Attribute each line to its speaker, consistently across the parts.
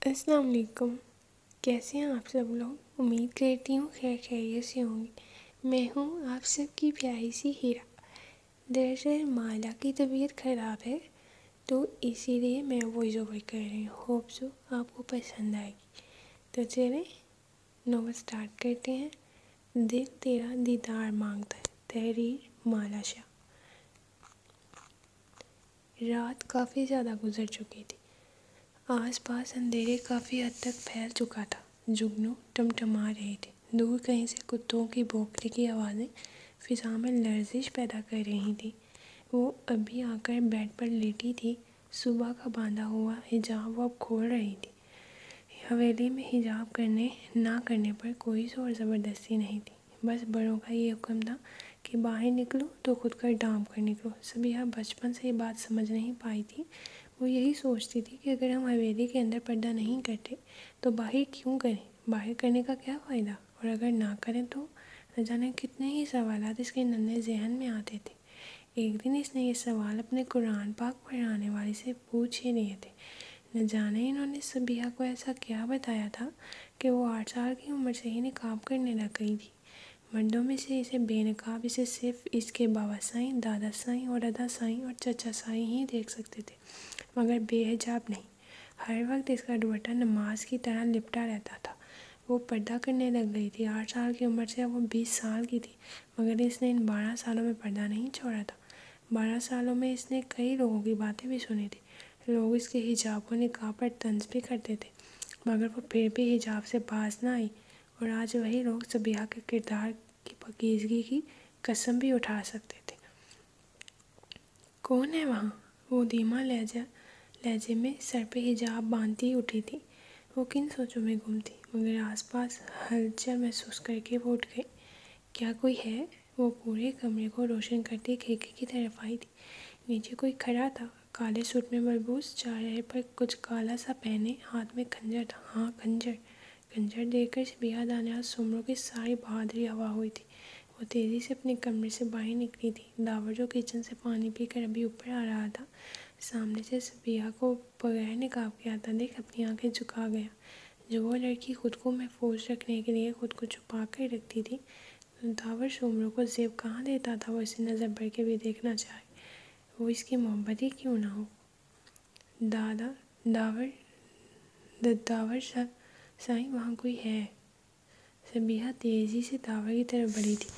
Speaker 1: السلام علیکم۔ کیسے ہیں آپ سب لوگ؟ امید کرتی ہوں خیر خیریت سے ہوں گے۔ میں ہوں آپ سب کی پیاری سی ہیرا۔ دراصل مالا کی طبیعت خراب ہے تو اسی لیے میں وائس اوور کر رہی ہوں۔ ہوپ سو آپ کو پسند آئے گی۔ تو چلیں نوبت اسٹارٹ کرتے ہیں۔ دل تیرا دیدار مانگتا ہے، تحریر مالا شاہ۔ رات کافی زیادہ گزر چکی تھی۔ آس پاس اندھیرے کافی حد تک پھیل چکا تھا۔ جگنو ٹمٹما رہے تھے۔ دور کہیں سے کتوں کی بھونکنے کی آوازیں فضا میں لرزش پیدا کر رہی تھیں۔ وہ ابھی آ کر بیڈ پر لیٹی تھی۔ صبح کا باندھا ہوا حجاب وہ اب کھول رہی تھی۔ حویلی میں حجاب کرنے نہ کرنے پر کوئی زور زبردستی نہیں تھی۔ بس بڑوں کا یہ حکم تھا کہ باہر نکلو تو خود کر ڈانپ کر نکلو۔ سبیہا بچپن سے یہ بات سمجھ نہیں پائی تھی۔ وہ یہی سوچتی تھی کہ اگر ہم حویلی کے اندر پردہ نہیں کرتے تو باہر کیوں کریں؟ باہر کرنے کا کیا فائدہ؟ اور اگر نہ کریں تو نہ جانے کتنے ہی سوالات اس کے ننھے ذہن میں آتے تھے۔ ایک دن اس نے یہ سوال اپنے قرآن پاک پڑھانے والی سے پوچھ ہی لیے تھے۔ نہ جانے انہوں نے سبیہا کو ایسا کیا بتایا تھا کہ وہ 8 سال کی عمر سے ہی نقاب کرنے لگ گئی تھی۔ مردوں میں سے اسے بے نقاب اسے صرف اس کے بابا سائیں، دادا سائیں اور دادا سائیں اور چچا سائیں ہی دیکھ سکتے تھے، مگر بے حجاب نہیں۔ ہر وقت اس کا دوپٹہ نماز کی طرح لپٹا رہتا تھا۔ وہ پردہ کرنے لگ گئی تھی 8 سال کی عمر سے۔ اب وہ 20 سال کی تھی، مگر اس نے ان 12 سالوں میں پردہ نہیں چھوڑا تھا۔ 12 سالوں میں اس نے کئی لوگوں کی باتیں بھی سنی تھی۔ لوگ اس کے حجاب کو نقاب پر طنز بھی کرتے تھے، مگر وہ پھر بھی حجاب سے باز نہ آئی۔ اور آج وہی لوگ سبیہا کے کردار کی پاکیزگی کی قسم بھی اٹھا سکتے تھے۔ کون ہے وہاں؟ وہ دھیما لہجے میں سر پہ حجاب باندھتی اٹھی تھی۔ وہ کن سوچوں میں گم تھی، مگر آس پاس ہلچل محسوس کر کے وہ اٹھ گئی۔ کیا کوئی ہے؟ وہ پورے کمرے کو روشن کرتی کھڑکی کی طرف آئی تھی۔ نیچے کوئی کھڑا تھا، کالے سوٹ میں ملبوس، چہرے پر کچھ کالا سا پہنے، ہاتھ میں خنجر تھا۔ ہاں خنجر دیکھ کر سبیہا دانیال سومرو کی ساری بہادری ہوا ہوئی تھی۔ وہ تیزی سے اپنے کمرے سے باہر نکلی تھی۔ داور جو کچن سے پانی پی کر ابھی اوپر آ رہا تھا، سامنے سے سبیہا کو بغیر نقاب کے آتا دیکھ اپنی آنکھیں جھکا گیا۔ جو وہ لڑکی خود کو محفوظ رکھنے کے لیے خود کو چھپا کر رکھتی تھی، داور سومرو کو زیب کہاں دیتا تھا وہ اسے نظر بھر کے بھی دیکھنا چاہے، وہ اس کی محبت ہی کیوں نہ ہو۔ داور سائیں وہاں کوئی ہے؟ سبیہا تیزی سے داور کی طرف بڑھی تھی۔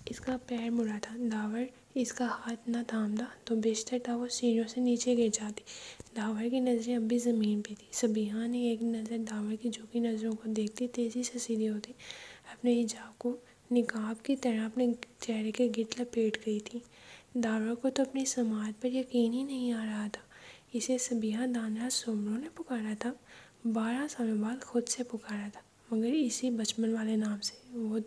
Speaker 1: اس کا پیر مڑا تھا۔ داور اس کا ہاتھ نہ تھامتا تو بیشتر تھا وہ سیڑھیوں سے نیچے گر جاتی۔ داور کی نظریں اب بھی زمین پہ تھی۔ سبیہا نے ایک نظر داور کی جھکی نظروں کو دیکھتے تیزی سے سیدھی ہوتے اپنے حجاب کو نقاب کی طرح اپنے چہرے کے گرد لپیٹ گئی تھی۔ داور کو تو اپنی سماعت پر یقین ہی نہیں آ رہا تھا۔ اسے سبیہا دانیال سومرو نے پکارا تھا، 12 سالوں بعد خود سے پکارا تھا، مگر اسی بچپن والے نام سے۔ وہ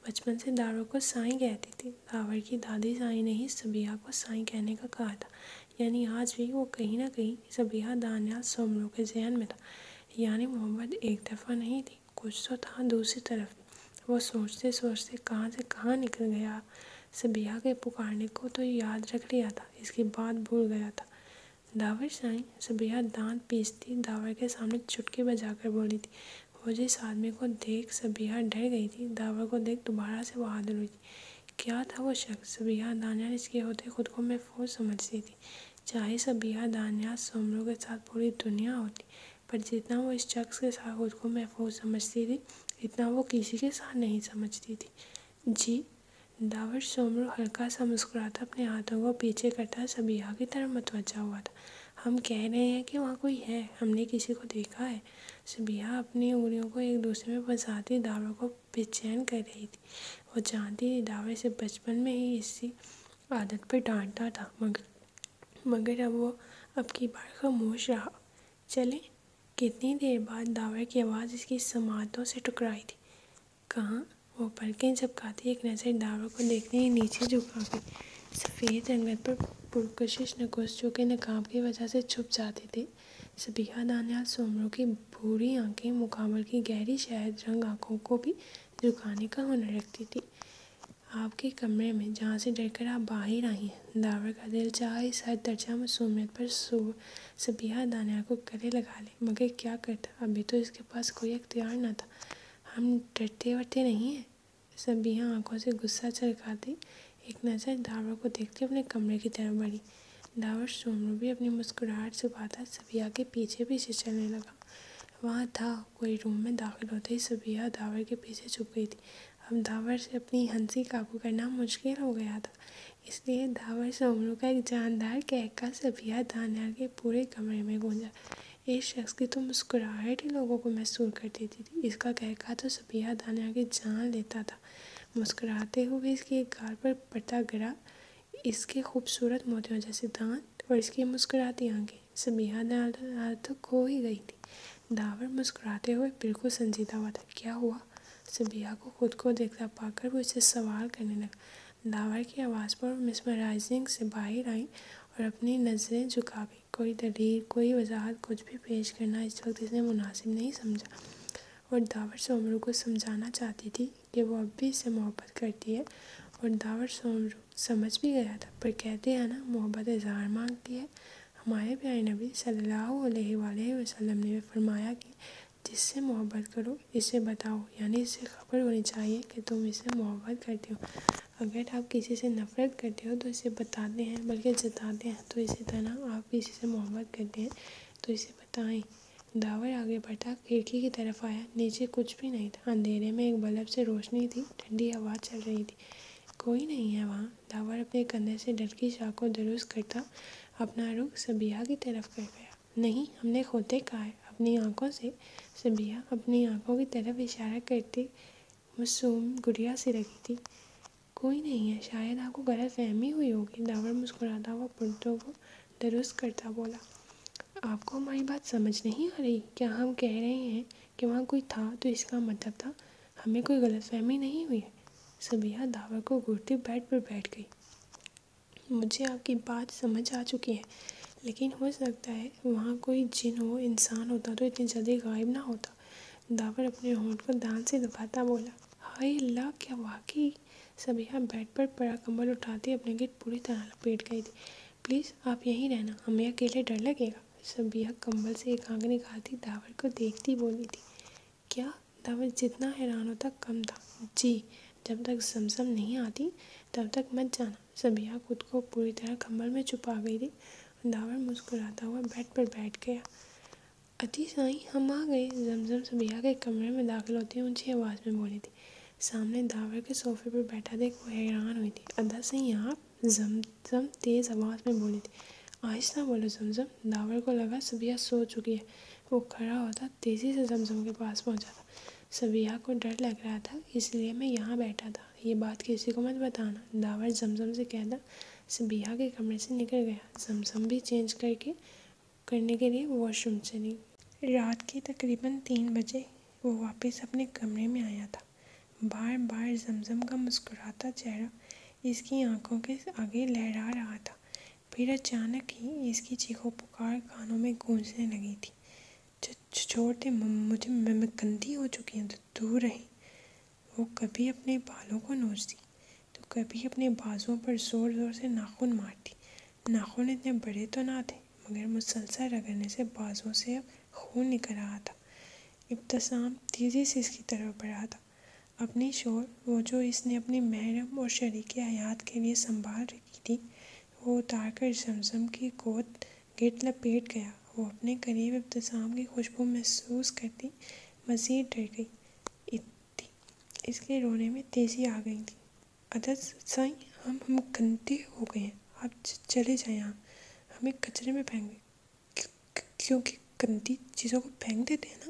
Speaker 1: بچپن سے داور کو سائیں کہتی تھی۔ داور کی دادی سائیں نے ہی سبیہا کو سائیں کہنے کا کہا تھا، یعنی آج بھی وہ کہیں نہ کہیں سبیہا دانیال سومرو کے ذہن میں تھا۔ یعنی محبت ایک طرفہ نہیں تھی، کچھ تو تھا دوسری طرف بھی۔ وہ سوچتے سوچتے کہاں سے کہاں نکل گیا۔ سبیہا کے پکارنے کو تو یاد رکھ لیا تھا، اس کی بات بھول گیا تھا۔ داور سائیں۔ سبیہا دانت پیستی داور کے سامنے چٹکی بجا کر بولی تھی۔ وہ جس آدمی کو دیکھ سبیہا ڈر گئی تھی، داور کو دیکھ دوبارہ سے بہادر ہوئی تھی۔ کیا تھا وہ شخص؟ سبیہا دانیال اس کے ہوتے خود کو محفوظ سمجھتی تھی۔ چاہے سبیہا دانیال سومرو کے ساتھ پوری دنیا ہوتی، پر جتنا وہ اس شخص کے ساتھ خود کو محفوظ سمجھتی تھی، اتنا وہ کسی کے ساتھ نہیں سمجھتی تھی۔ جی؟ داور سومرو ہلکا سا مسکراتا اپنے ہاتھوں کو پیچھے کرتا سبیہا کی طرف متوجہ ہوا تھا۔ ہم کہہ رہے ہیں کہ وہاں کوئی ہے، ہم نے کسی کو دیکھا ہے۔ سبیہا اپنی انگلیوں کو ایک دوسرے میں پھنساتی داور کو بے چین کر رہی تھی۔ وہ جانتی تھی داور اسے بچپن میں ہی اسی عادت پر ڈانٹتا تھا، مگر اب وہ اب کی بار خاموش رہا۔ چلیں؟ کتنی دیر بعد داور کی آواز اس کی سماعتوں سے ٹکرائی تھی۔ کہاں؟ وہ پلکیں جھپکاتی ایک نظر داور کو دیکھنے ہی نیچے جھکا گئی۔ سفید رنگت پر پرکشش نقوش جو کہ نقاب کی وجہ سے چھپ جاتے تھے۔ سبیہا دانیال سومرو کی بھوری آنکھیں مقابل کی گہری شہد رنگ آنکھوں کو بھی جھکانے کا ہنر رکھتی تھی۔ آپ کے کمرے میں جہاں سے ڈر کر آپ باہر آئی ہیں۔ داور کا دل چاہا اس حد درجہ معصومیت پر صبیحہ دانیال کو گلے لگا لے، مگر کیا کرتا، ابھی تو اس کے پاس کوئی اختیار نہ تھا۔ ہم ڈرتے ورتے نہیں ہیں۔ صبیحہ آنکھوں سے غصہ چھلکاتی ایک نظر داور کو دیکھتے اپنے کمرے کی طرف بڑھی۔ داور سومرو بھی اپنی مسکراہٹ چھپاتا صبیحہ کے پیچھے پیچھے چلنے لگا۔ وہاں تھا کوئی روم میں داخل ہوتے ہی صبیحہ داور کے پیچھے چھپ گئی تھی۔ اب داور سے اپنی ہنسی قابو کرنا مشکل ہو گیا تھا، اس لیے داور سومرو کا ایک جاندار قہقہ صبیحہ دانیال کے پورے کمرے میں گونجا۔ اس شخص کی تو مسکراہٹ ہی لوگوں کو محصور کر دیتی تھی، اس کا قہقہ تو صبیحہ دانیال کی جان لیتا تھا۔ مسکراتے ہوئے اس کی ایک گال پر پڑتا گرا اس کے خوبصورت موتیوں جیسے دانت اور اس کی مسکراتی آنکھیں۔ صبیحہ دانیال تو کھو ہی گئی تھی۔ داور مسکراتے ہوئے بالکل سنجیدہ ہوا تھا۔ کیا ہوا؟ صبیحہ کو خود کو دیکھتا پا کر وہ اسے سوال کرنے لگا۔ داور کی آواز پر مسمرائزنگ سے باہر آئی اور اپنی نظریں جھکا گئی۔ کوئی دلیل، کوئی وضاحت کچھ بھی پیش کرنا اس وقت اس نے مناسب نہیں سمجھا، اور داور سومرو کو سمجھانا چاہتی تھی کہ وہ اب بھی اس سے محبت کرتی ہے، اور داور سومرو سمجھ بھی گیا تھا، پر کہتے ہیں نا محبت اظہار مانگتی ہے۔ ہمارے پیارے نبی صلی اللہ علیہ وآلہ وسلم نے فرمایا کہ جس سے محبت کرو اسے بتاؤ، یعنی اسے خبر ہونی چاہیے کہ تم اس سے محبت کرتے ہو۔ اگر آپ کسی سے نفرت کرتے ہو تو اسے بتاتے ہیں بلکہ جتاتے ہیں، تو اسی طرح آپ کسی سے محبت کرتے ہیں تو اسے بتائیں۔ داور آگے بڑھتا کھڑکی کی طرف آیا۔ نیچے کچھ بھی نہیں تھا، اندھیرے میں ایک بلب سے روشنی تھی، ٹھنڈی ہوا چل رہی تھی۔ کوئی نہیں ہے وہاں۔ داور اپنے کندھے سے ڈھلکی شاخ کو درست کرتا اپنا رخ صبیحہ کی طرف کر گیا۔ نہیں، ہم نے خود دیکھا ہے اپنی آنکھوں سے۔ صبیحہ اپنی آنکھوں کی طرف اشارہ کرتے معصوم گڑیا سی لگی تھی۔ کوئی نہیں ہے، شاید آپ کو غلط فہمی ہوئی ہوگی۔ داور مسکراتا ہوا پرتوں کو درست کرتا بولا۔ آپ کو ہماری بات سمجھ نہیں آ رہی؟ کیا ہم کہہ رہے ہیں کہ وہاں کوئی تھا تو اس کا مطلب تھا ہمیں کوئی غلط فہمی نہیں ہوئی ہے؟ صبیحہ داور کو گھورتی بیڈ پر بیٹھ گئی۔ مجھے آپ کی بات سمجھ آ چکی ہے، لیکن ہو سکتا ہے وہاں کوئی جن ہو، انسان ہوتا تو اتنی جلدی غائب نہ ہوتا۔ داور اپنے ہونٹ کو دان سے دباتا بولا۔ ہائے اللہ، کیا واقعی؟ صبیحہ بیڈ پر پڑا کمبل اٹھاتے اپنے گرد پوری طرح لپیٹ گئی تھی۔ پلیز آپ یہیں رہنا، ہمیں اکیلے ڈر لگے گا۔ صبیحہ کمبل سے ایک آنکھ نکالتی داور کو دیکھتی بولی تھی۔ کیا؟ داور جتنا حیران ہوتا کم تھا۔ جی، جب تک زمزم نہیں آتی تب تک مت جانا۔ صبیحہ خود کو پوری طرح کمبل میں چھپا گئی تھی۔ داور مسکراتا ہوا بیڈ پر بیٹھ گیا۔ اتی سائیں، ہم آ گئے۔ زمزم صبیحہ کے کمرے میں داخل ہوتی اونچی آواز میں بولی تھی۔ سامنے داور کے صوفے پر بیٹھا دیکھ وہ حیران ہوئی تھی۔ ادا سائیں آپ؟ زمزم تیز آواز میں بولی تھی۔ آہستہ بولو زمزم۔ داور کو لگا صبیحہ سو چکی ہے۔ وہ کھڑا ہوتا تیزی سے زمزم کے پاس پہنچا تھا۔ صبیحہ کو ڈر لگ رہا تھا، اس لیے میں یہاں بیٹھا تھا، یہ بات کسی کو مت بتانا، داور زمزم سے کہتا صبیحہ کے کمرے سے نکل گیا۔ زمزم بھی چینج کرنے کے لیے واش روم چلی۔ رات کے تقریباً 3 بجے وہ واپس اپنے کمرے میں آیا تھا۔ بار بار زمزم کا مسکراتا چہرہ اس کی آنکھوں کے آگے لہرا رہا تھا۔ پھر اچانک ہی اس کی چیخو پکار کانوں میں گونجنے لگی تھی۔ چھوڑ دے مجھے، میں گندی ہو چکی ہوں، تو دور رہیں۔ وہ کبھی اپنے بالوں کو نوچتی تو کبھی اپنے بازوؤں پر زور زور سے ناخن مارتی۔ ناخن اتنے بڑے تو نہ تھے، مگر مسلسل رگڑنے سے بازوؤں سے اب خون نکل رہا تھا۔ ابتسام تیزی سے اس کی طرف بڑھا تھا۔ اپنی شال، وہ جو اس نے اپنی محرم اور شریک حیات کے لیے سنبھال رکھی تھی، وہ اتار کر زمزم کی گود گرد لپیٹ گیا۔ وہ اپنے قریب ابتسام کی خوشبو محسوس کرتی مزید ڈر گئی تھی۔ اس کے رونے میں تیزی آ گئی تھی۔ ادا سائیں، ہم گندے ہو گئے ہیں، آپ چلے جائیں یہاں، ہمیں کچرے میں پھینک دیں۔ کیونکہ گندی چیزوں کو پھینک دیتے ہیں نا؟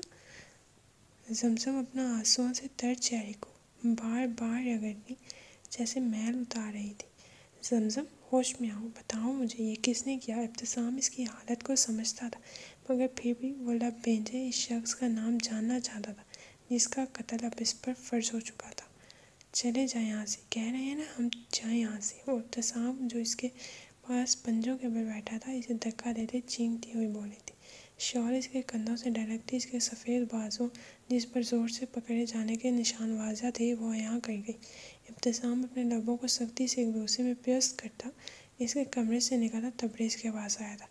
Speaker 1: زمزم اپنا آنسوؤں سے تر چہرے کو بار بار رگڑتی جیسے میل اتار رہی تھی۔ زمزم، ہوش میں آؤ، بتاؤ مجھے یہ کس نے کیا؟ ابتسام اس کی حالت کو سمجھتا تھا، مگر پھر بھی وہ لب بھینجے اس شخص کا نام جاننا چاہتا تھا جس کا قتل اب اس پر فرض ہو چکا تھا۔ چلے جائیں یہاں سے، کہہ رہے ہیں نا ہم جائیں یہاں سے۔ وہ ابتسام جو اس کے پاس پنجوں کے بل بیٹھا تھا اسے دھکا دیتے چینکتی ہوئی بولی تھی۔ شال اس کے کندھوں سے ڈھلکتی اس کے سفید بازو جس پر زور سے پکڑے جانے کے نشان واضح تھے وہ عیاں کر گئی۔ ابتسام اپنے لبوں کو سختی سے ایک دوسرے میں پیوست کرتا اس کے کمرے سے نکلا تبریز کے پاس آیا تھا۔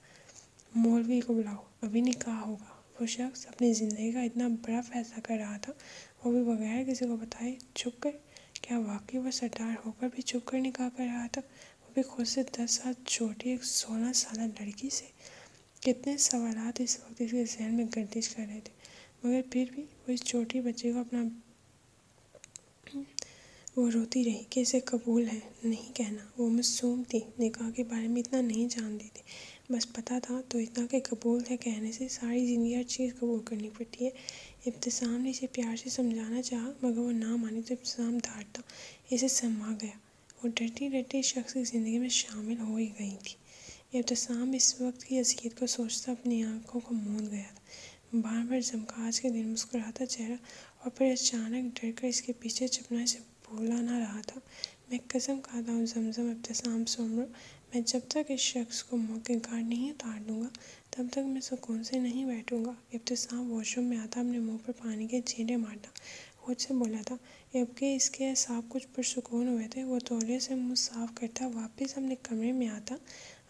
Speaker 1: مولوی کو بلاؤ، ابھی نکاح ہوگا۔ وہ شخص اپنی زندگی کا اتنا بڑا فیصلہ کر رہا تھا، وہ بھی بغیر کسی کو بتائے چھپ کر۔ کیا واقعی وہ سردار ہو کر بھی چھپ کر نکاح کر رہا تھا، وہ بھی خود سے 10 سال چھوٹی ایک 16 سالہ لڑکی سے؟ کتنے سوالات اس وقت اس کے ذہن میں گردش کر رہے تھے، مگر پھر بھی وہ اس چھوٹی بچی کو اپنا وہ روتی رہی کہ اسے قبول ہے نہیں کہنا۔ وہ معصوم تھی، نکاح کے بارے میں اتنا نہیں جانتی تھی، بس پتہ تھا تو اتنا کہ قبول ہے کہنے سے ساری زندگی ہر چیز قبول کرنی پڑتی ہے۔ ابتسام نے اسے پیار سے سمجھانا چاہا، مگر وہ نہ مانی تو ابتسام ڈانٹتا اسے سما گیا۔ وہ ڈرتی ڈرتی اس شخص کی زندگی میں شامل ہو ہی گئی تھی۔ ابتسام اس وقت کی اذیت کو سوچتا اپنی آنکھوں کو موند گیا تھا۔ بار بار چمکاج کے دن مسکراتا چہرہ اور پھر اچانک ڈر کر اس کے پیچھے چھپنا اسے بھولا نہ رہا تھا۔ میں قسم کھاتا ہوں زمزم، ابتسام سن لو، میں جب تک اس شخص کو موقع گار نہیں اتار دوں گا تب تک میں سکون سے نہیں بیٹھوں گا۔ ابتسام واش روم میں آتا اپنے منہ پر پانی کے چھینٹے مارتا خود سے بولا تھا۔ اب کہ اس کے اعصاب کچھ پرسکون ہوئے تھے، وہ تولیے سے منہ صاف کرتا واپس اپنے کمرے میں آتا،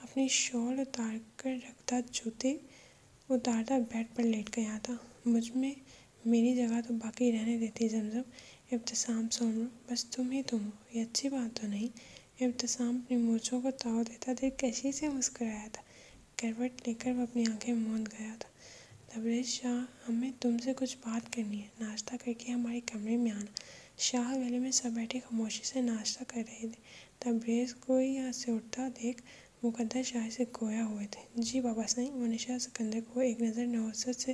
Speaker 1: اپنی شال اتار کر رکھتا، جوتے اتارتا، بیڈ پر لیٹ گیا تھا۔ مجھ میں میری جگہ تو باقی رہنے دیتی زمزم، ابتسام سن لو، بس تم ہی تم ہو، یہ اچھی بات تو نہیں؟ ابتسام اپنی مونچھوں کو تاؤ دیتا دلکشی سے مسکرایا تھا۔ کروٹ لے کر وہ اپنی آنکھیں موند گیا تھا۔ تبریز شاہ، ہمیں تم سے کچھ بات کرنی ہے، ناشتہ کر کے ہمارے کمرے میں آنا۔ شاہ حویلی میں سب بیٹھے خاموشی سے ناشتہ کر رہے تھے۔ تبریز کو یہاں سے اٹھتا دیکھ مقدر شاہ سے گویا ہوئے تھے۔ جی بابا سائیں۔ وہ نشا سکندر کو ایک نظر نوست سے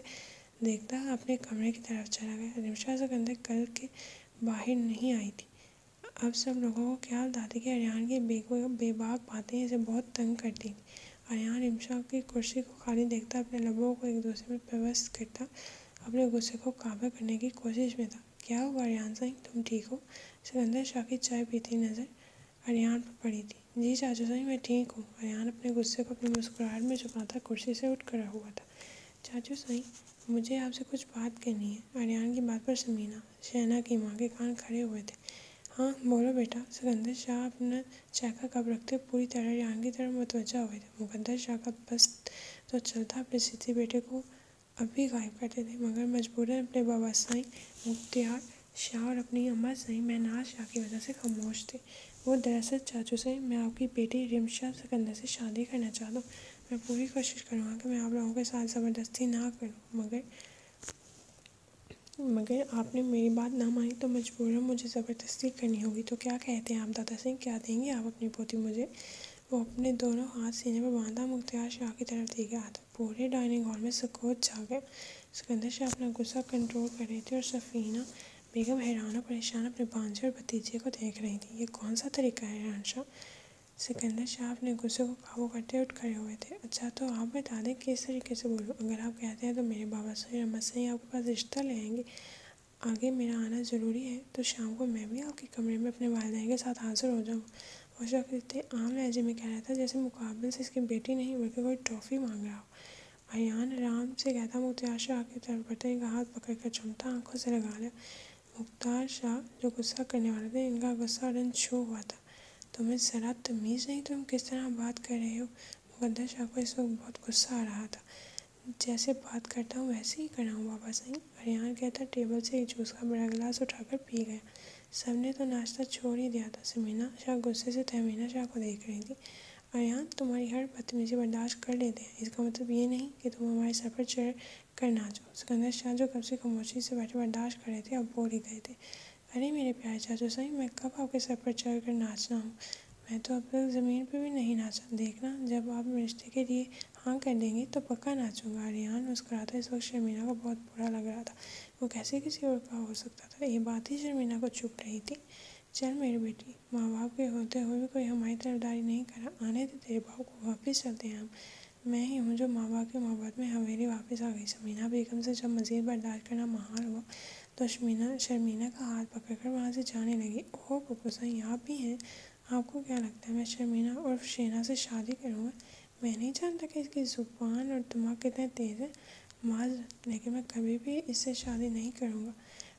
Speaker 1: دیکھتا اپنے کمرے کی طرف چلا گیا۔ نشا سکندر کل کے باہر نہیں آئی تھی۔ اب سب لوگوں کو خیال تھا کہ اریان کی بے باک باتیں اسے بہت تنگ کرتی تھیں۔ اریان رمشا کی کرسی کو خالی دیکھتا اپنے لبوں کو ایک دوسرے میں پیوست کرتا اپنے غصے کو قابو کرنے کی کوشش میں تھا۔ کیا ہوا اریان سائیں، تم ٹھیک ہو؟ سکندر شاہ کی چائے پیتی نظر اریان پر پڑی تھی۔ جی چاچو سائیں، میں ٹھیک ہوں۔ اریان اپنے غصے کو اپنی مسکراہٹ میں چھپاتا کرسی سے اٹھ کھڑا ہوا تھا۔ چاچو سائیں، مجھے آپ سے کچھ بات کرنی ہے۔ اریان کی بات پر سمینا، شہنا کی ماں کے کان کھڑے ہوئے تھے۔ ہاں بولو بیٹا۔ سکندر شاہ اپنا چائے کا کپ رکھتے پوری طرح اریان کی طرف متوجہ ہوئے تھے۔ مقدر شاہ کا بس تو چلتا اپنے سیدھے بیٹے کو اب بھی غائب کرتے تھے، مگر مجبوراً اپنے بابا سائیں مختار شاہ اور اپنی اماں سائیں مہناز شاہ کی وجہ سے خاموش تھے۔ وہ دراصل چاچو سائیں، میں آپ کی بیٹی رمشا سکندر سے شادی کرنا چاہتا ہوں۔ میں پوری کوشش کروں گا کہ میں آپ لوگوں کے ساتھ زبردستی نہ کروں، مگر آپ نے میری بات نہ مانی تو مجبوراً مجھے زبردستی کرنی ہوگی۔ تو کیا کہتے ہیں آپ دادا سائیں، کیا دیں گے آپ اپنی پوتی مجھے؟ وہ اپنے دونوں ہاتھ سینے پر باندھا مختار شاہ کی طرف دیکھ رہا تھا۔ پورے ڈائننگ ہال میں سکوت چھا گیا۔ سکندر شاہ اپنا غصہ کنٹرول کر رہے تھے اور سفینہ بیگم حیران و پریشان اپنے بھانجے اور بھتیجے کو دیکھ رہی تھی۔ یہ کون سا طریقہ ہے اریان شاہ؟ سکندر شاہ اپنے غصے کو قابو کرتے اٹھ کھڑے ہوئے تھے۔ اچھا تو آپ بتا دیں کس طریقے سے بولوں؟ اگر آپ کہتے ہیں تو میرے بابا سائیں اور اماں سائیں آپ کے پاس رشتہ لے آئیں گے۔ آگے میرا آنا ضروری ہے تو شام کو میں بھی آپ کے کمرے میں اپنے والدین کے ساتھ حاضر ہو جاؤں گا۔ وہ شخص اتنے عام لہجے میں کہہ رہا تھا جیسے مقابل سے اس کی بیٹی نہیں بلکہ کوئی ٹرافی مانگ رہا ہو۔ اریان آرام سے کہتا مختار شاہ کی طرف بڑھتا، ان کا ہاتھ پکڑ کر چومتا، آنکھوں سے لگا لیا۔ مختار شاہ جو غصہ کرنے والے تھے، ان کا غصہ رنج چھو ہوا تھا۔ تمہیں ذرا تمیز نہیں، تم کس طرح بات کر رہے ہو؟ مقدر شاہ کو اس وقت بہت غصہ آ رہا تھا۔ جیسے بات کرتا ہوں ویسے ہی کر رہا ہوں بابا سائیں، اریان کہتا ٹیبل سے ایک جوس کا بڑا گلاس اٹھا کر پی گیا۔ سب نے تو ناشتہ چھوڑ ہی دیا تھا۔ سمینا شاہ غصے سے تہمینہ شاہ کو دیکھ رہی تھی۔ اریان، تمہاری ہر بدتمیزی برداشت کر لیتے ہیں، اس کا مطلب یہ نہیں کہ تم ہمارے سر پر چڑھ کر ناچو۔ سکندر شاہ جو کب سے خاموشی سے بیٹھے برداشت کر رہے تھے اب بول ہی گئے تھے۔ ارے میرے پیارے چاچو سائیں، میں کب آپ کے سر پر چڑھ کر ناچنا ہوں؟ میں تو اب تک زمین پہ بھی نہیں ناچا، دیکھنا جب آپ رشتے کے لیے ہاں کر دیں گے تو پکا ناچوں گا۔ اریان مسکراتا اس وقت شرمیلا کو بہت برا لگ رہا تھا۔ وہ کیسے کسی اور کا ہو سکتا تھا؟ یہ بات ہی شرمیلا کو چبھ رہی تھی۔ چل میری بیٹی، ماں باپ کے ہوتے ہوئے بھی کوئی ہماری طرفداری نہیں کرا، آنے دے تیرے باپ کو، واپس چلتے ہیں ہم۔ میں ہی ہوں جو ماں باپ کی محبت میں حویلی واپس آ گئی۔ سمینا بیگم سے جب مزید برداشت کرنا محال ہوا تو شرمیلا کا ہاتھ پکڑ کر وہاں سے جانے لگی۔ اوہ پھپھو سائیں، آپ بھی ہیں؟ آپ کو کیا لگتا ہے میں شرمیلا عرف شینا سے شادی کروں گا؟ میں نہیں جانتا کہ اس کی زبان اور دماغ کتنے تیز ہے، معذرت، لیکن میں کبھی بھی اس سے شادی نہیں کروں گا۔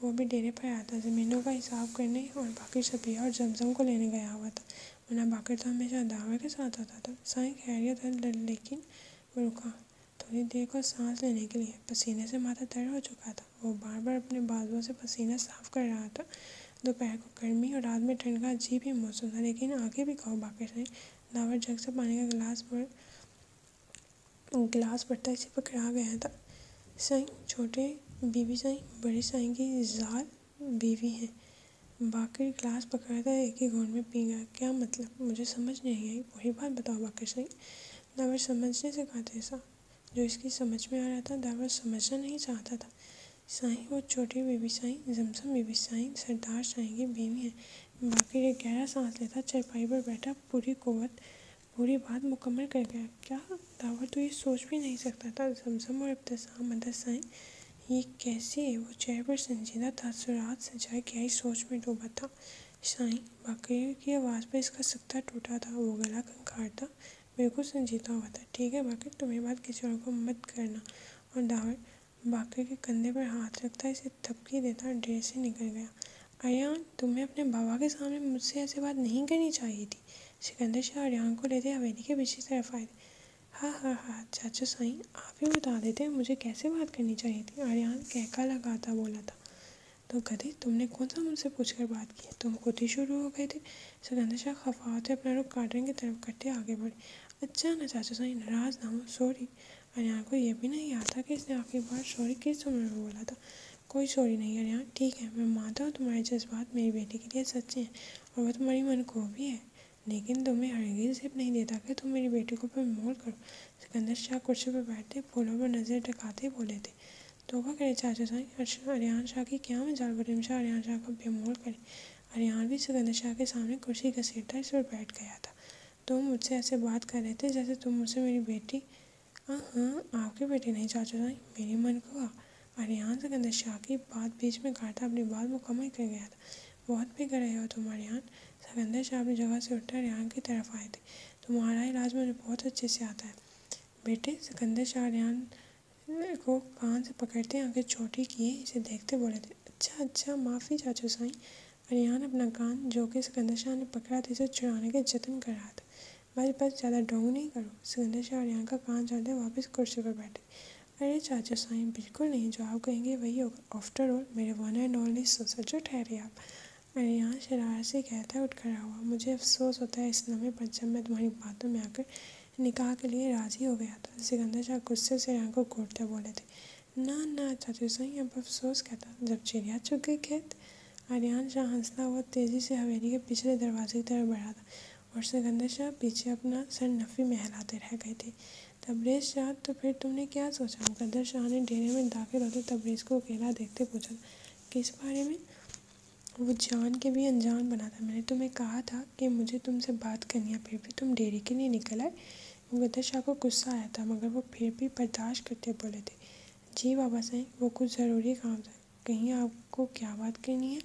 Speaker 1: وہ بھی ڈیرے پر آیا تھا، زمینوں کا حساب کرنے، اور باقر صفیہ اور زمزم کو لینے گیا ہوا تھا، ورنہ باقر تو ہمیشہ داور کے ساتھ ہوتا تھا۔ سائیں خیریت ہے، لیکن وہ رکا تھوڑی دیر کو سانس لینے کے لیے، پسینے سے ماتھا تر ہو چکا تھا۔ وہ بار بار اپنے بازوؤں سے پسینہ صاف کر رہا تھا۔ دوپہر کو گرمی اور رات میں ٹھنڈ کا عجیب ہی موسم تھا، لیکن آگے بھی کہو باقر سائیں۔ داور جگ سے پانی کا گلاس بڑھتا اسے پکڑا گیا تھا۔ سائیں چھوٹے بی بی سائیں بڑے سائیں کی زال بیوی ہیں۔ باقر گلاس پکڑا تھا، ایک ہی گھونٹ میں پی گیا۔ کیا مطلب؟ مجھے سمجھ نہیں آئی، وہی بات بتاؤ باقر سائیں۔ داور سمجھنے سے کہا تھا جو اس کی سمجھ میں آ رہا تھا۔ داور سمجھنا نہیں چاہتا تھا۔ سائیں وہ چھوٹی بی بی سائیں زمزم بی بی سائیں سردار سائیں کی بیوی ہیں۔ باقر ایک گہرا سانس لیتا چارپائی پر بیٹھا پوری بات مکمل کر گیا۔ کیا؟ داور تو یہ سوچ بھی نہیں سکتا تھا۔ زمزم اور ابتسام مدد سائیں یہ کیسے؟ وہ چہرے پر سنجیدہ تاثرات سجائے گہری سوچ میں ڈوبا تھا۔ سائیں باقر کی آواز پر اس کا سکتہ ٹوٹا تھا، وہ گلا کھنکھار تھا، بالکل سنجیدہ ہوا تھا۔ ٹھیک ہے باقر، تم یہ بات کسی اور کو مت کرنا۔ اور داور باقر کے کندھے پر ہاتھ رکھتا اسے تھپکی دیتا اور ڈیرے سے نکل گیا۔ اریان، تمہیں اپنے بابا کے سامنے مجھ سے ایسے بات نہیں کرنی چاہیے تھی۔ سکندر شاہ اریان کو لیتے حویلی کے پیچھے طرف آئے تھے۔ ہاں چاچا سائیں، آپ ہی بتا دیتے مجھے کیسے بات کرنی چاہیے تھی، اریان کہکا لگاتا بولا تھا۔ تو گدھے، تم نے کون سا مجھ سے پوچھ کر بات کی؟ تم خود ہی شروع ہو گئے تھے۔ سکندر شاہ خفا ہوتے اپنا رخ کاٹن کی طرف کرتے آگے بڑھے۔ اچھا نا چاچا سائیں، ناراض نہ ہو، سوری۔ اریان کو یہ بھی نہیں یاد تھا کہ اس نے آخری بار سوری کس عمر میں بولا تھا۔ کوئی سوری نہیں اریان، ٹھیک ہے، میں مانتا ہوں تمہارے جذبات میری بیٹی کے لیے سچے ہیں اور وہ تمہاری منقوہ بھی ہے، لیکن تمہیں ہرگز زپ نہیں دیتا کہ تم میری بیٹی کو بے مول کرو۔ سکندر شاہ کرسی پر بیٹھتے پھولوں پر نظر ٹکاتے بولے تھے۔ توبہ کرے چاچا سائیں، اریان شاہ کی کیا مجال، کریم شاہ اریان شاہ کو بے مول کرے۔ اریان بھی سکندر شاہ کے سامنے کرسی گھسیٹتا اس پر بیٹھ گیا تھا۔ تم مجھ سے ایسے بات کر رہے تھے جیسے تم مجھ سے میری بیٹی۔ ہاں، آپ کی بیٹی نہیں چاچا سائیں، میری منقوہ۔ اریان سکندر شاہ کی بات بیچ میں کاٹا اپنی بات مکمل کر گیا تھا۔ بہت بگڑ رہے ہو تم اریان۔ سکندر شاہ اپنی جگہ سے اٹھا اریان کی طرف آئے تھے۔ تمہارا علاج مجھے بہت اچھے سے آتا ہے بیٹے۔ سکندر شاہ اریان کو کان سے پکڑتے آنکھیں چھوٹی کیے اسے دیکھتے بولے تھے۔ اچھا، معافی چاچا سائیں۔ اریان اپنا کان جو کہ سکندر شاہ نے پکڑا تھا اسے چھڑانے کے جتن کر رہا تھا۔ بس زیادہ ڈھونگ نہیں کرو۔ سکندر شاہ اریان کا کان چھوڑتے واپس کرسی پر بیٹھے۔ ارے چاچا سائیں، بالکل نہیں، جو آپ کہیں گے وہی ہوگا، آفٹر آل میرے ون اینڈ اونلی سسر ٹھہرے آپ۔ اریان شرارت سے کہتا اٹھ کھڑا ہوا۔ مجھے افسوس ہوتا ہے اس لمحے پر جب میں تمہاری باتوں میں آ کر نکاح کے لیے راضی ہو گیا تھا۔ سکندر شاہ غصے سے اریان کو گھورتے بولے تھے۔ نہ چاچا سائیں، اب افسوس کیا تھا، جب چڑیا چگ گئی کھیت۔ اریان شاہ ہنستا ہوا تیزی سے حویلی کے پچھلے دروازے کی طرف بڑھا تھا اور سکندر شاہ پیچھے اپنا سر نفی میں ہلاتے رہ گئے تھے۔ تبریز شاہ، تو پھر تم نے کیا سوچا؟ مقدر شاہ نے ڈیرے میں داخل ہوتے تبریز کو اکیلا دیکھتے پوچھا تھا۔ کس بارے میں؟ وہ جان کے بھی انجان بنا تھا۔ میں نے تمہیں کہا تھا کہ مجھے تم سے بات کرنی ہے، پھر بھی تم ڈیرے کے لیے نکل آئے۔ مقدر شاہ کو غصہ آیا تھا، مگر وہ پھر بھی برداشت کرتے بولے تھے۔ جی بابا سائیں، وہ کچھ ضروری کام تھا۔ کہیں آپ کو کیا بات کرنی ہے؟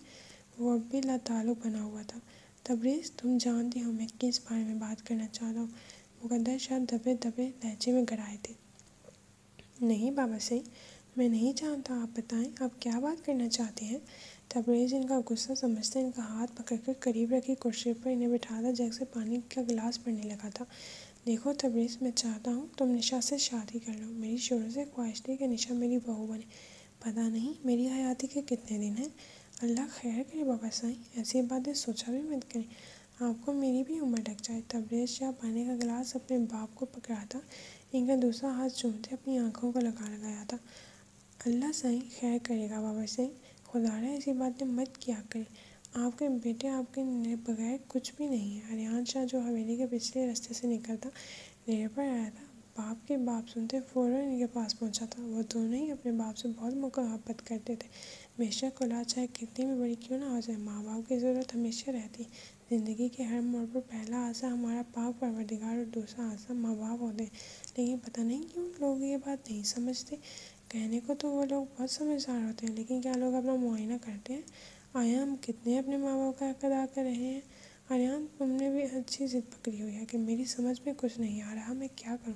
Speaker 1: وہ اب بھی لاتعلق بنا ہوا تھا۔ تبریز، تم جانتی ہو میں کس بارے میں بات کرنا چاہتا ہوں۔ مقدر شاہ دبے لہجے میں گڑائے تھے۔ نہیں بابا سائیں، میں نہیں جانتا، آپ بتائیں، آپ کیا بات کرنا چاہتے ہیں۔ تبریز ان کا غصہ سمجھتا ان کا ہاتھ پکڑ کر قریب رکھی کرسی پر انہیں بٹھاتا جگ سے پانی کا گلاس بھرنے لگا تھا۔ دیکھو تبریز، میں چاہتا ہوں تم نشا سے شادی کر لو۔ میری شروع سے خواہش تھی کہ نشا میری بہو بنے۔ پتہ نہیں میری حیاتی کے کتنے دن ہیں۔ اللہ خیر کرے بابا سائیں، ایسی باتیں سوچا بھی مت کریں، آپ کو میری بھی عمر لگ جائے۔ تبریز شاہ پانی کا گلاس اپنے باپ کو پکڑاتا ان کا دوسرا ہاتھ چومتے اپنی آنکھوں کو لگایا تھا۔ اللہ سائیں خیر کرے گا بابا سائیں، خدا رہا ایسی باتیں مت کیا کریں، آپ کے بیٹے آپ کے بغیر کچھ بھی نہیں ہے۔ اریان شاہ جو حویلی کے پچھلے راستے سے نکلتا ڈیرے پر آیا تھا، باپ کی بات سنتے فوراً ان کے پاس پہنچا تھا۔ وہ دونوں ہی اپنے باپ سے بہت محبت کرتے تھے۔ بے شک اولاد چاہے کتنی بھی بڑی کیوں نہ ہو جائے، ماں باپ کی ضرورت ہمیشہ رہتی ہے۔ زندگی کے ہر موڑ پر پہلا آسرا ہمارا پاک پروردگار اور دوسرا آسرا ماں باپ ہوتے ہیں، لیکن پتہ نہیں کیوں لوگ یہ بات نہیں سمجھتے۔ کہنے کو تو وہ لوگ بہت سمجھدار ہوتے ہیں، لیکن کیا لوگ اپنا معائنہ کرتے ہیں؟ آیا ہم کتنے اپنے ماں باپ کا حق ادا کر رہے ہیں؟ اریان، تم نے بھی اچھی ضد پکڑی ہوئی ہے کہ میری سمجھ میں کچھ نہیں آ رہا، میں کیا کروں؟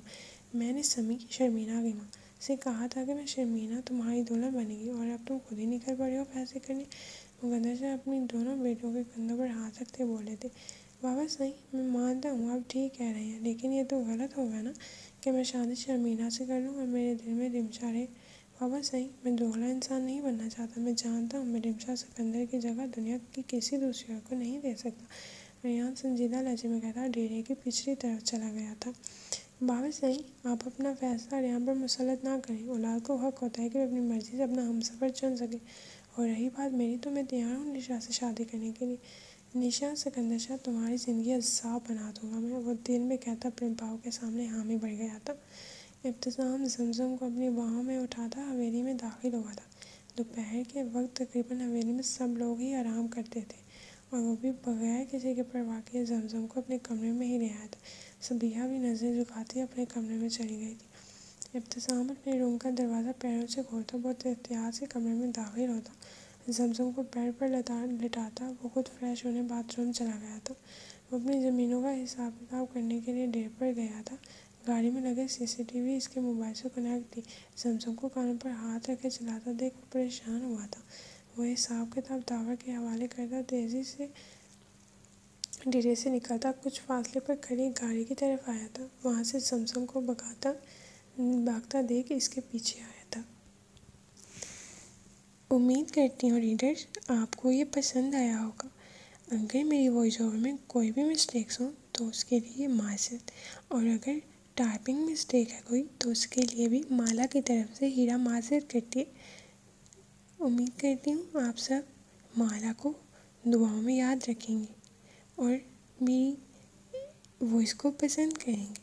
Speaker 1: میں نے سمی کی شرمینہ کی ماں سے کہا تھا کہ میں شرمینہ تمہاری دلہن بنے گی اور اب تم خود ہی نکل پڑے ہو پیسے کرنے۔ مقدر شاہ اپنی دونوں بیٹوں کے کندھوں پر ہاتھ رکھتے بولے تھے، بابا صحیح، میں مانتا ہوں آپ ٹھیک کہہ رہے ہیں، لیکن یہ تو غلط ہوگا نا کہ میں شادی شرمینہ سے کر لوں اور میرے دل میں رمشا رہے۔ بابا صحیح، میں دوغلا انسان نہیں بننا چاہتا، میں جانتا ہوں میں رمشا سکندر کی جگہ دنیا کی کسی دوسری عورت کو نہیں دے سکتا۔ ریان سنجیدہ لہجے میں کہتا، ڈیرے کی پچھلی طرف چلا گیا تھا۔ بابا صحیح، آپ اپنا فیصلہ ریان پر مسلط نہ کریں، اولاد کو حق ہوتا ہے کہ وہ اپنی مرضی سے اپنا ہمسفر چن سکے، اور رہی بات میری تو میں تیار ہوں نشا سے شادی کرنے کے لیے۔ نشا، سکندر شاہ تمہاری زندگی عذاب بنا دوں گا میں، وہ دل میں کہتا اپنے باؤ کے سامنے حامی بڑھ گیا تھا۔ ابتسام زمزم کو اپنی باہوں میں اٹھاتا حویلی میں داخل ہوا تھا۔ دوپہر کے وقت تقریباً حویلی میں سب لوگ ہی آرام کرتے تھے اور وہ بھی بغیر کسی کے پرواہ کیے زمزم کو اپنے کمرے میں ہی رہایا تھا۔ صبیحہ بھی نظریں جھکاتی اپنے کمرے میں چلی گئی تھی۔ ابتسام اپنے روم کا دروازہ پیروں سے کھولتا بہت احتیاط سے کمرے میں داخل ہوتا، زمزم کو بیڈ پر لٹاتا وہ خود فریش ہونے باتھ روم چلا گیا تھا۔ وہ اپنی زمینوں کا حساب کتاب کرنے کے لیے ڈیر پر گیا تھا۔ گاڑی میں لگے CCTV اس کے موبائل سے کنیکٹ تھی۔ زمزم کو کانوں پر ہاتھ رکھے چلاتا دیکھ وہ پریشان ہوا تھا۔ وہ حساب کتاب داور کے حوالے کرتا تیزی سے ڈیرے سے نکلتا کچھ فاصلے پر کھڑی گاڑی کی طرف آیا تھا، وہاں سے زمزم کو بھاگتا دیکھ اس کے پیچھے آیا تھا۔ امید کرتی ہوں ریڈرز آپ کو یہ پسند آیا ہوگا۔ اگر میری وائس اوور میں کوئی بھی مسٹیکس ہوں تو اس کے لیے معذرت، اور اگر ٹائپنگ مسٹیک ہے کوئی تو اس کے لیے بھی مالا کی طرف سے ہیرا معذرت کرتی ہے۔ امید کرتی ہوں آپ سب مالا کو دعاؤں میں یاد رکھیں گے اور میری وائس کو پسند کریں گے۔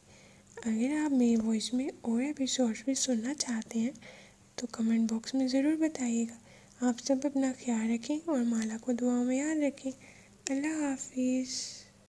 Speaker 1: اگر آپ میری وائس میں اور ایپیسوڈز بھی سننا چاہتے ہیں تو کمنٹ باکس میں ضرور بتائیے گا۔ آپ سب اپنا خیال رکھیں اور مالا کو دعاؤں میں یاد رکھیں۔ اللہ حافظ۔